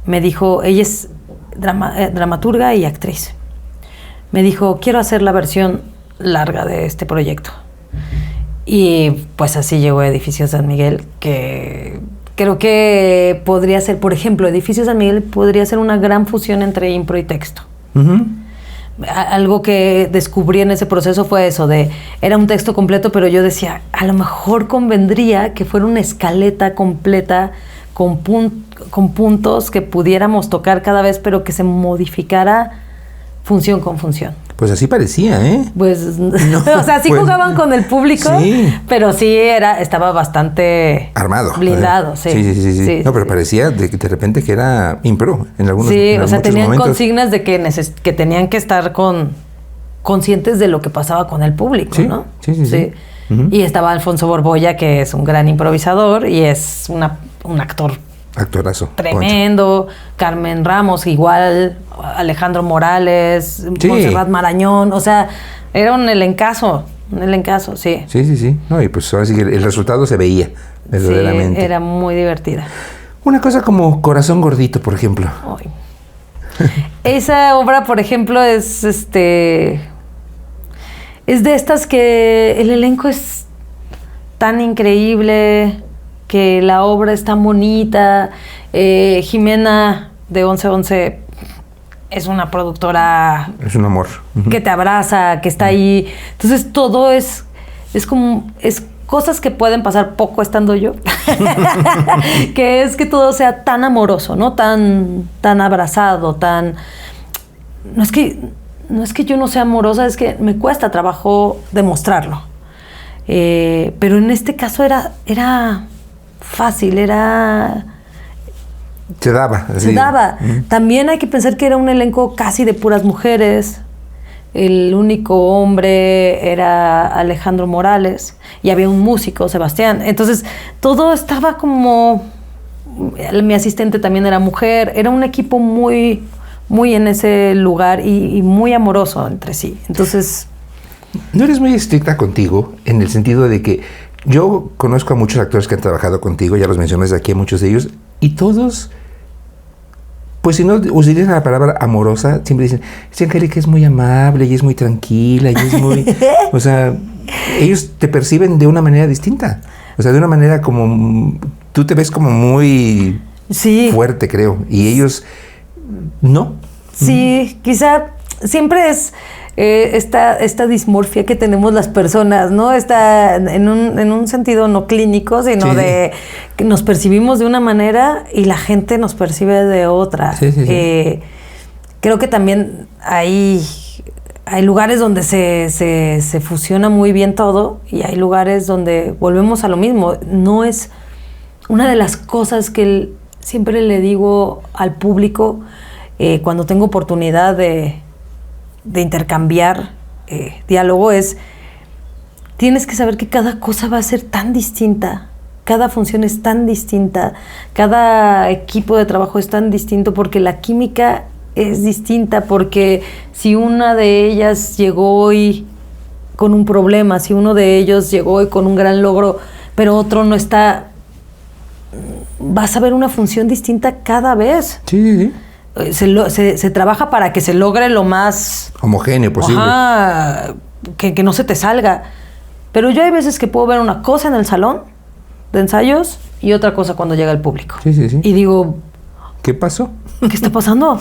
Speaker 4: me dijo, ella es dramaturga y actriz. Me dijo, quiero hacer la versión larga de este proyecto. Y pues así llegó Edificio San Miguel, que creo que podría ser, por ejemplo, Edificio San Miguel podría ser una gran fusión entre impro y texto. Algo que descubrí en ese proceso fue eso era un texto completo, pero yo decía, a lo mejor convendría que fuera una escaleta completa con puntos que pudiéramos tocar cada vez, pero que se modificara función con función.
Speaker 3: Pues así parecía, ¿eh?
Speaker 4: Pues,
Speaker 3: no,
Speaker 4: o sea, sí
Speaker 3: pues,
Speaker 4: jugaban con el público,
Speaker 3: sí.
Speaker 4: Pero sí estaba bastante
Speaker 3: armado.
Speaker 4: Blindado, sí.
Speaker 3: Sí. No, pero parecía de repente que era impro en algunos
Speaker 4: Sí,
Speaker 3: en
Speaker 4: o sea, tenían
Speaker 3: momentos.
Speaker 4: consignas de que tenían que estar conscientes de lo que pasaba con el público,
Speaker 3: Sí,
Speaker 4: ¿no?
Speaker 3: Sí.
Speaker 4: Y estaba Alfonso Borbolla, que es un gran improvisador y es un actor
Speaker 3: actorazo.
Speaker 4: Tremendo. Poncho. Carmen Ramos, igual. Alejandro Morales,
Speaker 3: sí.
Speaker 4: Montserrat Marañón. O sea, era un elencazo, sí.
Speaker 3: Sí. No, y pues ahora sí que el resultado se veía, verdaderamente.
Speaker 4: Sí, era muy divertida.
Speaker 3: Una cosa como Corazón Gordito, por ejemplo.
Speaker 4: Ay. Esa obra, por ejemplo, es es de estas que el elenco es tan increíble, que la obra es tan bonita. Jimena de 1111 es una productora
Speaker 3: Es un amor. Ujú.
Speaker 4: que te abraza, que está ahí. Entonces todo es como, es cosas que pueden pasar poco estando yo, que es que todo sea tan amoroso, ¿no? Tan abrazado, tan... No es que yo no sea amorosa, es que me cuesta trabajo demostrarlo. Pero en este caso era fácil,
Speaker 3: Se daba.
Speaker 4: se daba. También hay que pensar que era un elenco casi de puras mujeres. El único hombre era Alejandro Morales y había un músico, Sebastián. Entonces, todo estaba como... Mi asistente también era mujer. Era un equipo muy, muy en ese lugar y muy amoroso entre sí. Entonces...
Speaker 3: No eres muy estricta contigo en el sentido de que yo conozco a muchos actores que han trabajado contigo, ya los mencionas aquí a muchos de ellos, y todos, pues si no utilizan la palabra amorosa, siempre dicen, es que Angélica es muy amable y es muy tranquila y es muy... O sea, ellos te perciben de una manera distinta. O sea, de una manera como... Tú te ves como muy
Speaker 4: sí.
Speaker 3: fuerte, creo, y ellos no.
Speaker 4: Sí, quizá siempre es... esta dismorfia que tenemos las personas, ¿no? Está en un sentido no clínico, sino
Speaker 3: Sí.
Speaker 4: de que nos percibimos de una manera y la gente nos percibe de otra.
Speaker 3: Sí, sí, sí.
Speaker 4: Creo que también hay lugares donde se fusiona muy bien todo y hay lugares donde volvemos a lo mismo. No es una de las cosas que siempre le digo al público cuando tengo oportunidad de intercambiar diálogo es, tienes que saber que cada cosa va a ser tan distinta, cada función es tan distinta, cada equipo de trabajo es tan distinto porque la química es distinta, porque si una de ellas llegó hoy con un problema, si uno de ellos llegó hoy con un gran logro, pero otro no está, vas a ver una función distinta cada vez.
Speaker 3: Sí, sí.
Speaker 4: Se trabaja para que se logre lo más
Speaker 3: Homogéneo posible.
Speaker 4: Ajá, que no se te salga. Pero yo hay veces que puedo ver una cosa en el salón de ensayos y otra cosa cuando llega el público.
Speaker 3: Sí, sí, sí.
Speaker 4: Y digo,
Speaker 3: ¿Qué pasó?
Speaker 4: ¿qué está pasando?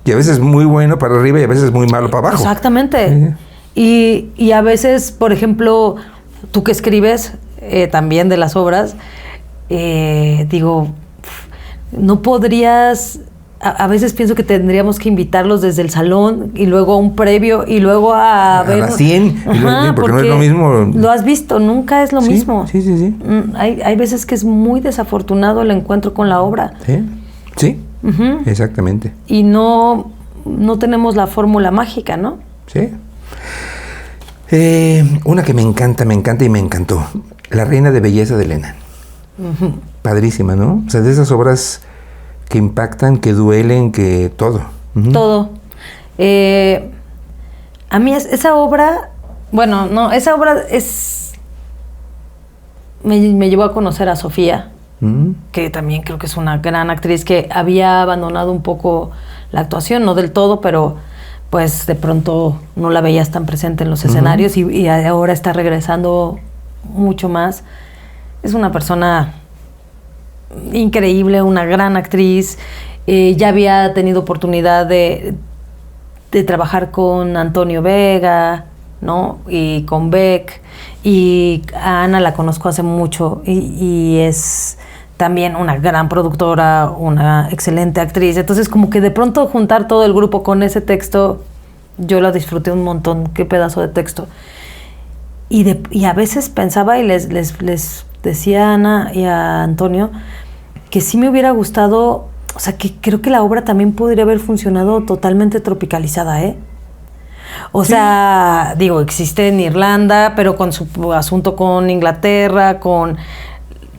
Speaker 3: Y a veces muy bueno para arriba y a veces muy malo para abajo.
Speaker 4: Exactamente. Y a veces, por ejemplo, tú que escribes también de las obras, digo, no podrías... A veces pienso que tendríamos que invitarlos desde el salón y luego a un previo y luego a ver...
Speaker 3: las 100,
Speaker 4: Ajá,
Speaker 3: porque no es lo mismo.
Speaker 4: Lo has visto, nunca es lo
Speaker 3: Sí,
Speaker 4: mismo.
Speaker 3: sí, sí, sí.
Speaker 4: Hay veces que es muy desafortunado el encuentro con la obra.
Speaker 3: Sí, sí,
Speaker 4: Ujú.
Speaker 3: exactamente.
Speaker 4: Y no tenemos la fórmula mágica, ¿no?
Speaker 3: Sí. Una que me encanta y me encantó. La Reina de Belleza de Elena. Padrísima, ¿no? O sea, de esas obras que impactan, que duelen, que todo. Ujú.
Speaker 4: Todo. A mí esa obra, bueno, no, esa obra me llevó a conocer a Sofía, que también creo que es una gran actriz que había abandonado un poco la actuación, no del todo, pero pues de pronto no la veías tan presente en los escenarios y ahora está regresando mucho más. Es una persona increíble, una gran actriz. Ya había tenido oportunidad de trabajar con Antonio Vega, ¿no? Y con Beck. Y a Ana la conozco hace mucho y es también una gran productora, una excelente actriz. Entonces, como que de pronto juntar todo el grupo con ese texto, yo lo disfruté un montón. Qué pedazo de texto. Y a veces pensaba y les decía a Ana y a Antonio que sí me hubiera gustado, o sea, que creo que la obra también podría haber funcionado totalmente tropicalizada, ¿eh? O sea, digo, existe en Irlanda, pero con su asunto con Inglaterra, con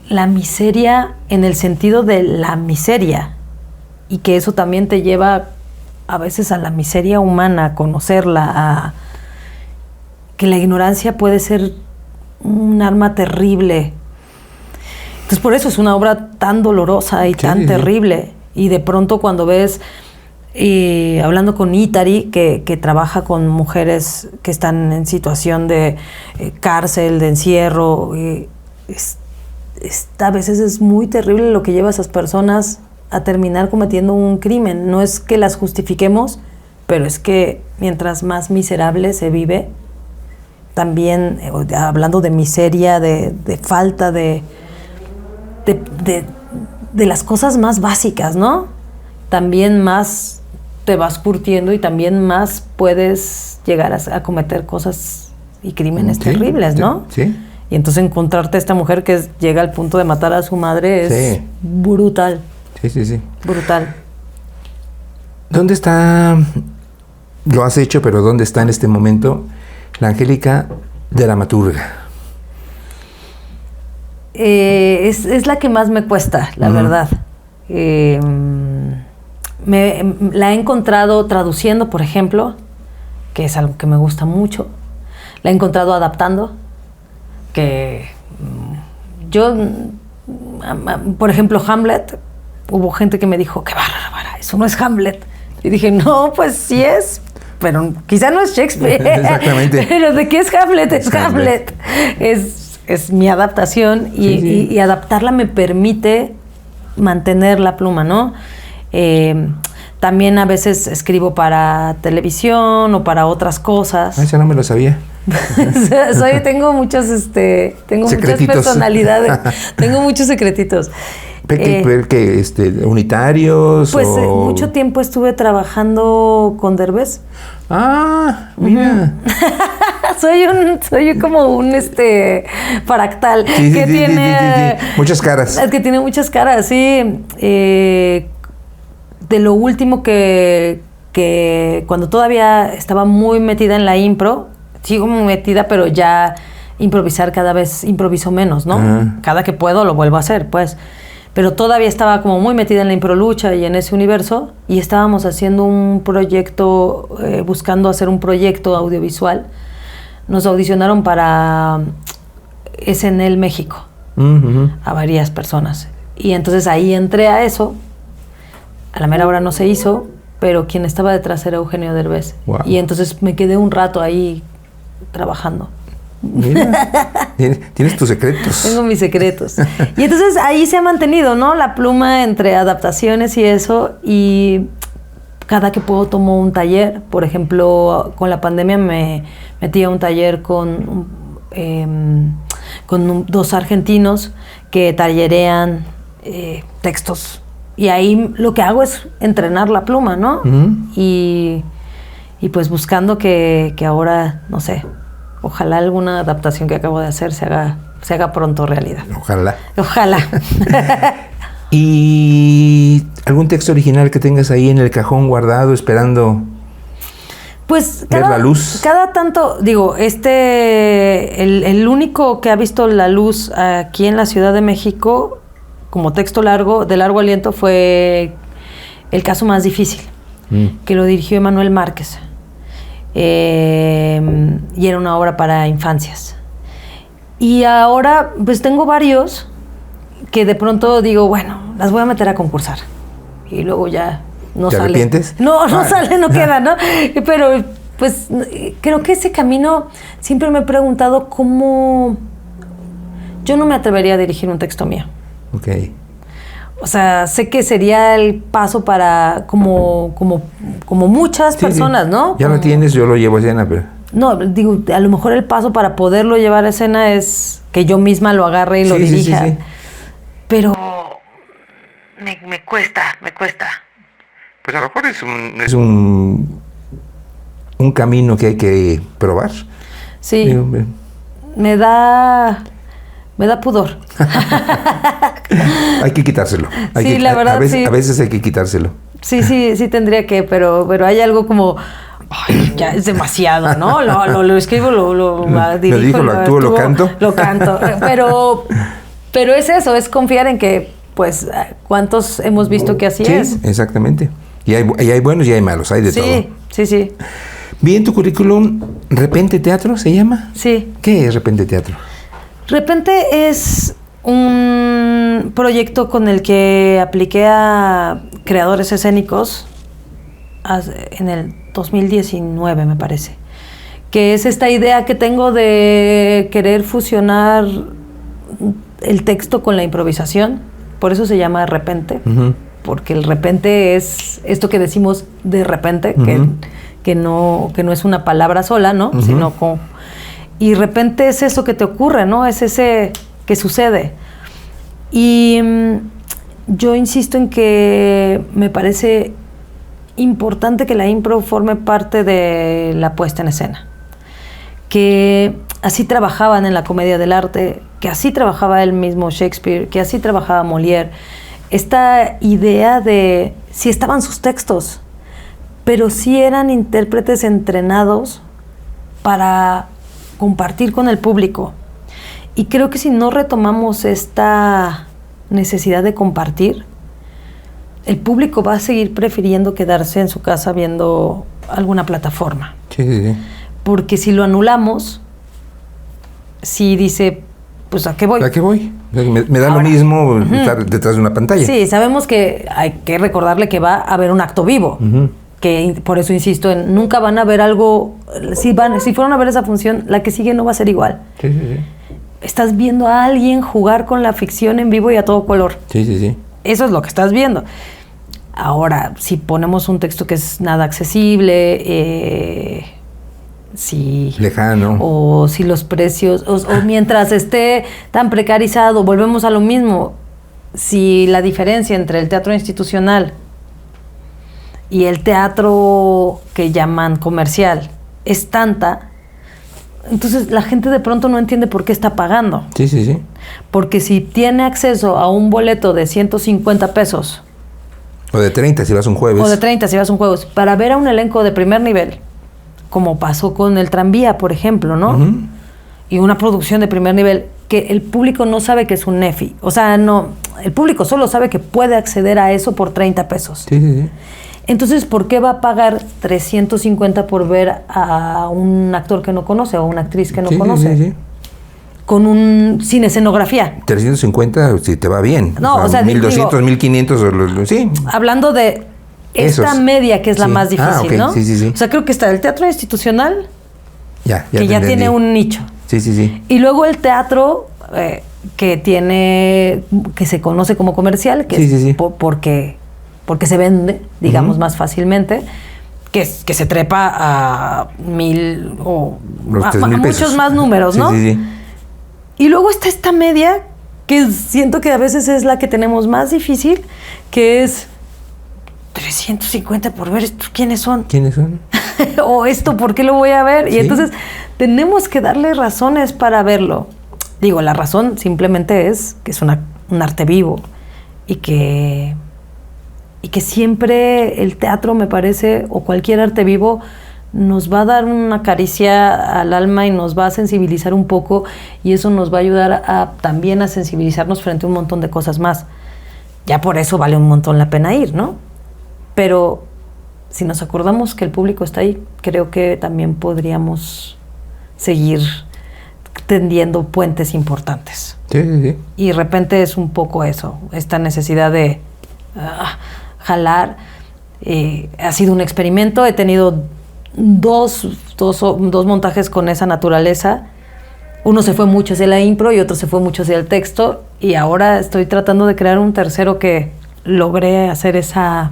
Speaker 4: la miseria en el sentido de la miseria, y que eso también te lleva a veces a la miseria humana, a conocerla, a que la ignorancia puede ser un arma terrible. Entonces por eso es una obra tan dolorosa y tan terrible. Y de pronto cuando ves, hablando con Itari, que trabaja con mujeres que están en situación de cárcel, de encierro, a veces es muy terrible lo que lleva a esas personas a terminar cometiendo un crimen. No es que las justifiquemos, pero es que mientras más miserable se vive, también, hablando de miseria, de falta de las cosas más básicas, ¿no? También más te vas curtiendo y también más puedes llegar a cometer cosas y crímenes terribles, ¿no?
Speaker 3: Sí.
Speaker 4: Y entonces encontrarte a esta mujer que llega al punto de matar a su madre es brutal.
Speaker 3: Sí.
Speaker 4: Brutal.
Speaker 3: ¿Dónde está, lo has hecho, pero dónde está en este momento la Angélica dramaturga?
Speaker 4: Es la que más me cuesta, la verdad. La he encontrado traduciendo, por ejemplo, que es algo que me gusta mucho. La he encontrado adaptando, que yo, por ejemplo, Hamlet, hubo gente que me dijo, qué bárbara, eso no es Hamlet. Y dije, no, pues sí es, pero quizá no es Shakespeare.
Speaker 3: Exactamente.
Speaker 4: Pero ¿de qué es Hamlet? Es Hamlet. Es mi adaptación y adaptarla me permite mantener la pluma, ¿no? También a veces escribo para televisión o para otras cosas.
Speaker 3: Eso no me lo sabía.
Speaker 4: Tengo muchas personalidades, tengo muchos secretitos.
Speaker 3: ¿Unitarios?
Speaker 4: Pues mucho tiempo estuve trabajando con Derbez.
Speaker 3: Ah, mira.
Speaker 4: soy como un fractal que tiene
Speaker 3: muchas caras.
Speaker 4: Que tiene muchas caras, sí. De lo último que cuando todavía estaba muy metida en la impro, sigo muy metida, pero ya improvisar cada vez improviso menos, ¿no? Cada que puedo lo vuelvo a hacer, pues. Pero todavía estaba como muy metida en la improlucha y en ese universo, y estábamos haciendo un proyecto, buscando hacer un proyecto audiovisual. Nos audicionaron para SNL México, a varias personas. Y entonces ahí entré a eso. A la mera hora no se hizo, pero quien estaba detrás era Eugenio Derbez.
Speaker 3: Wow.
Speaker 4: Y entonces me quedé un rato ahí trabajando.
Speaker 3: Mira, tienes tus secretos.
Speaker 4: Tengo mis secretos. Y entonces ahí se ha mantenido, ¿no? La pluma entre adaptaciones y eso. Y cada que puedo tomo un taller. Por ejemplo, con la pandemia me metí a un taller con dos argentinos que tallerean textos. Y ahí lo que hago es entrenar la pluma, ¿no? Y pues buscando que ahora, no sé, ojalá alguna adaptación que acabo de hacer se haga pronto realidad. Ojalá.
Speaker 3: ¿Y algún texto original que tengas ahí en el cajón guardado esperando
Speaker 4: pues
Speaker 3: ver la luz?
Speaker 4: Cada tanto, digo, el único que ha visto la luz aquí en la Ciudad de México como texto largo, de largo aliento, fue El caso más difícil, que lo dirigió Emanuel Márquez. Y era una obra para infancias. Y ahora, pues tengo varios que de pronto digo, bueno, las voy a meter a concursar. Y luego ya no sale.
Speaker 3: ¿Te arrepientes?
Speaker 4: No sale, no queda, ¿no? Pero, pues, creo que ese camino siempre me he preguntado cómo. Yo no me atrevería a dirigir un texto mío.
Speaker 3: Ok.
Speaker 4: O sea, sé que sería el paso para como muchas personas, ¿no?
Speaker 3: Ya lo tienes, yo lo llevo a escena, pero...
Speaker 4: No, digo, a lo mejor el paso para poderlo llevar a escena es que yo misma lo agarre y lo dirija. Sí. Pero me cuesta.
Speaker 1: Pues a lo mejor
Speaker 3: es un camino que hay que probar.
Speaker 4: Sí. Digo, me da pudor.
Speaker 3: Hay que quitárselo.
Speaker 4: La verdad,
Speaker 3: a veces hay que quitárselo.
Speaker 4: Sí tendría que, pero hay algo como, ay, ya es demasiado, ¿no? Lo escribo, lo dirijo,
Speaker 3: lo actúo, lo canto.
Speaker 4: Lo canto. Pero es eso, es confiar en que, pues, ¿cuántos hemos visto que así es?
Speaker 3: Exactamente. Y hay buenos y hay malos, hay de todo.
Speaker 4: Sí.
Speaker 3: Vi en tu currículum, ¿Repente Teatro se llama?
Speaker 4: Sí.
Speaker 3: ¿Qué es Repente Teatro?
Speaker 4: Repente es un proyecto con el que apliqué a creadores escénicos en el 2019, me parece. Que es esta idea que tengo de querer fusionar el texto con la improvisación. Por eso se llama Repente. porque el repente es esto que decimos de repente, que no es una palabra sola, ¿no? Sino como... Y repente es eso que te ocurre, ¿no? Es ese que sucede. Y yo insisto en que me parece importante que la impro forme parte de la puesta en escena. Que así trabajaban en la comedia del arte, que así trabajaba el mismo Shakespeare, que así trabajaba Molière. Esta idea de sí estaban sus textos, pero sí eran intérpretes entrenados para compartir con el público. Y creo que si no retomamos esta necesidad de compartir, el público va a seguir prefiriendo quedarse en su casa viendo alguna plataforma.
Speaker 3: Sí.
Speaker 4: Porque si lo anulamos, sí dice, pues ¿a qué voy?
Speaker 3: ¿A qué voy? Me da lo mismo estar detrás de una pantalla.
Speaker 4: Sí, sabemos que hay que recordarle que va a haber un acto vivo. Que por eso insisto en nunca van a ver algo. Si fueron a ver esa función, la que sigue no va a ser igual.
Speaker 3: Sí.
Speaker 4: Estás viendo a alguien jugar con la ficción en vivo y a todo color.
Speaker 3: Sí.
Speaker 4: Eso es lo que estás viendo. Ahora, si ponemos un texto que es nada accesible,
Speaker 3: lejano,
Speaker 4: o si los precios, o mientras esté tan precarizado, volvemos a lo mismo. Si la diferencia entre el teatro institucional y el teatro que llaman comercial es tanta, entonces la gente de pronto no entiende por qué está pagando.
Speaker 3: Sí.
Speaker 4: Porque si tiene acceso a un boleto de 150 pesos...
Speaker 3: O de 30 si vas un jueves.
Speaker 4: O de 30 si vas un jueves. Para ver a un elenco de primer nivel, como pasó con el Tranvía, por ejemplo, ¿no? Y una producción de primer nivel, que el público no sabe que es un NEFI. O sea, no, el público solo sabe que puede acceder a eso por 30 pesos.
Speaker 3: Sí.
Speaker 4: Entonces, ¿por qué va a pagar 350 por ver a un actor que no conoce o a una actriz que no conoce?
Speaker 3: Sí.
Speaker 4: Sin escenografía.
Speaker 3: 350 si te va bien.
Speaker 4: No, o sea
Speaker 3: 1200,
Speaker 4: digo,
Speaker 3: 1500, sí.
Speaker 4: Hablando de esta media que es la más difícil,
Speaker 3: okay.
Speaker 4: ¿no?
Speaker 3: Sí.
Speaker 4: O sea, creo que está el teatro institucional, que ya
Speaker 3: entendí.
Speaker 4: tiene un nicho.
Speaker 3: Sí.
Speaker 4: Y luego el teatro que se conoce como comercial, que es porque se vende, digamos, más fácilmente, que se trepa a 1,000 o a muchos más números, ¿no?
Speaker 3: Sí.
Speaker 4: Y luego está esta media, que siento que a veces es la que tenemos más difícil, que es 350 por ver esto, ¿quiénes son? O esto, ¿por qué lo voy a ver? Y entonces tenemos que darle razones para verlo. Digo, la razón simplemente es que es un arte vivo y que siempre el teatro, me parece, o cualquier arte vivo, nos va a dar una caricia al alma y nos va a sensibilizar un poco, y eso nos va a ayudar también a sensibilizarnos frente a un montón de cosas más. Ya por eso vale un montón la pena ir, ¿no? Pero si nos acordamos que el público está ahí, creo que también podríamos seguir tendiendo puentes importantes.
Speaker 3: Sí.
Speaker 4: Y de repente es un poco eso, esta necesidad de jalar. Ha sido un experimento, he tenido dos montajes con esa naturaleza. Uno se fue mucho hacia la impro y otro se fue mucho hacia el texto, y ahora estoy tratando de crear un tercero que logré hacer esa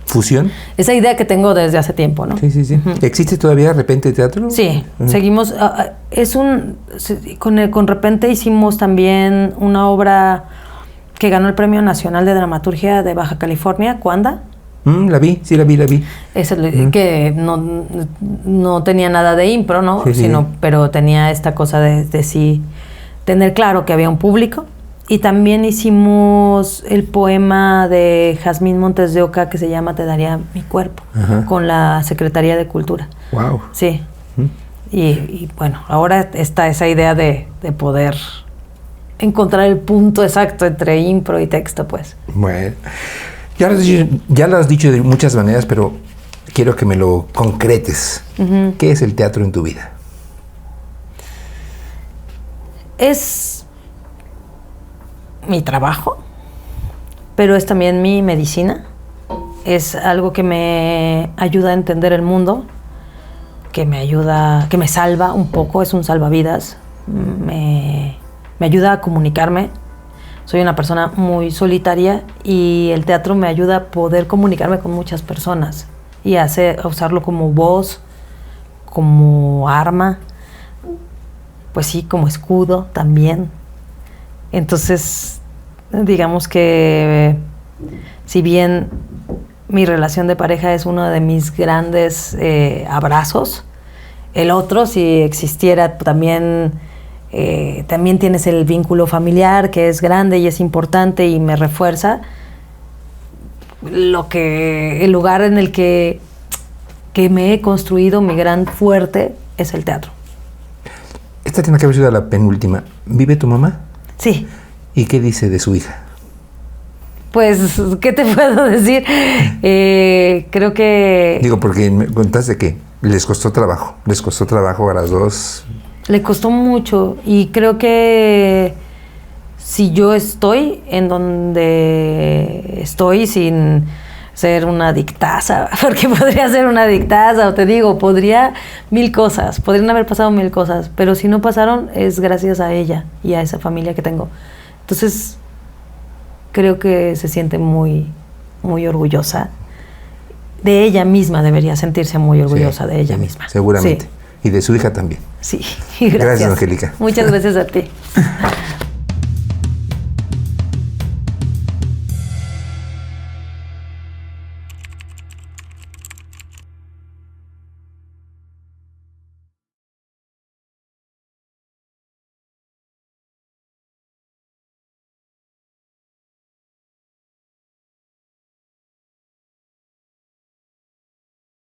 Speaker 3: fusión,
Speaker 4: esa idea que tengo desde hace tiempo, ¿no?
Speaker 3: Sí. ¿Existe todavía Repente Teatro?
Speaker 4: Sí, seguimos. Con Repente hicimos también una obra que ganó el Premio Nacional de Dramaturgia de Baja California, Cuanda.
Speaker 3: La vi.
Speaker 4: Es que no tenía nada de impro, ¿no?
Speaker 3: Sí.
Speaker 4: Pero tenía esta cosa de sí tener claro que había un público. Y también hicimos el poema de Jazmín Montes de Oca que se llama Te daría mi cuerpo, con la Secretaría de Cultura.
Speaker 3: Wow.
Speaker 4: Sí. Y bueno, ahora está esa idea de poder encontrar el punto exacto entre impro y texto, pues.
Speaker 3: Bueno. Ya lo has dicho de muchas maneras, pero quiero que me lo concretes. ¿Qué es el teatro en tu vida?
Speaker 4: Es mi trabajo, pero es también mi medicina. Es algo que me ayuda a entender el mundo, que me salva un poco, es un salvavidas. Me ayuda a comunicarme. soy una persona muy solitaria y el teatro me ayuda a poder comunicarme con muchas personas y a usarlo como voz, como arma, pues sí, como escudo también. Entonces, digamos que si bien mi relación de pareja es uno de mis grandes abrazos, el otro, si existiera, también tienes el vínculo familiar, que es grande y es importante y me refuerza. El lugar en el que me he construido, mi gran fuerte, es el teatro.
Speaker 3: Esta tiene que haber sido la penúltima. ¿Vive tu mamá?
Speaker 4: Sí.
Speaker 3: ¿Y qué dice de su hija?
Speaker 4: Pues, ¿qué te puedo decir? Creo que...
Speaker 3: Digo, porque me contaste que les costó trabajo a las dos.
Speaker 4: Le costó mucho y creo que si yo estoy en donde estoy sin ser una dictaza, porque podría ser una dictaza, o te digo, podrían haber pasado 1000 cosas, pero si no pasaron es gracias a ella y a esa familia que tengo. Entonces, creo que se siente muy, muy orgullosa de ella misma, debería sentirse muy orgullosa de ella misma.
Speaker 3: Seguramente.
Speaker 4: Sí.
Speaker 3: Y de su hija también.
Speaker 4: Sí, gracias.
Speaker 3: Gracias, Angélica.
Speaker 4: Muchas gracias a ti.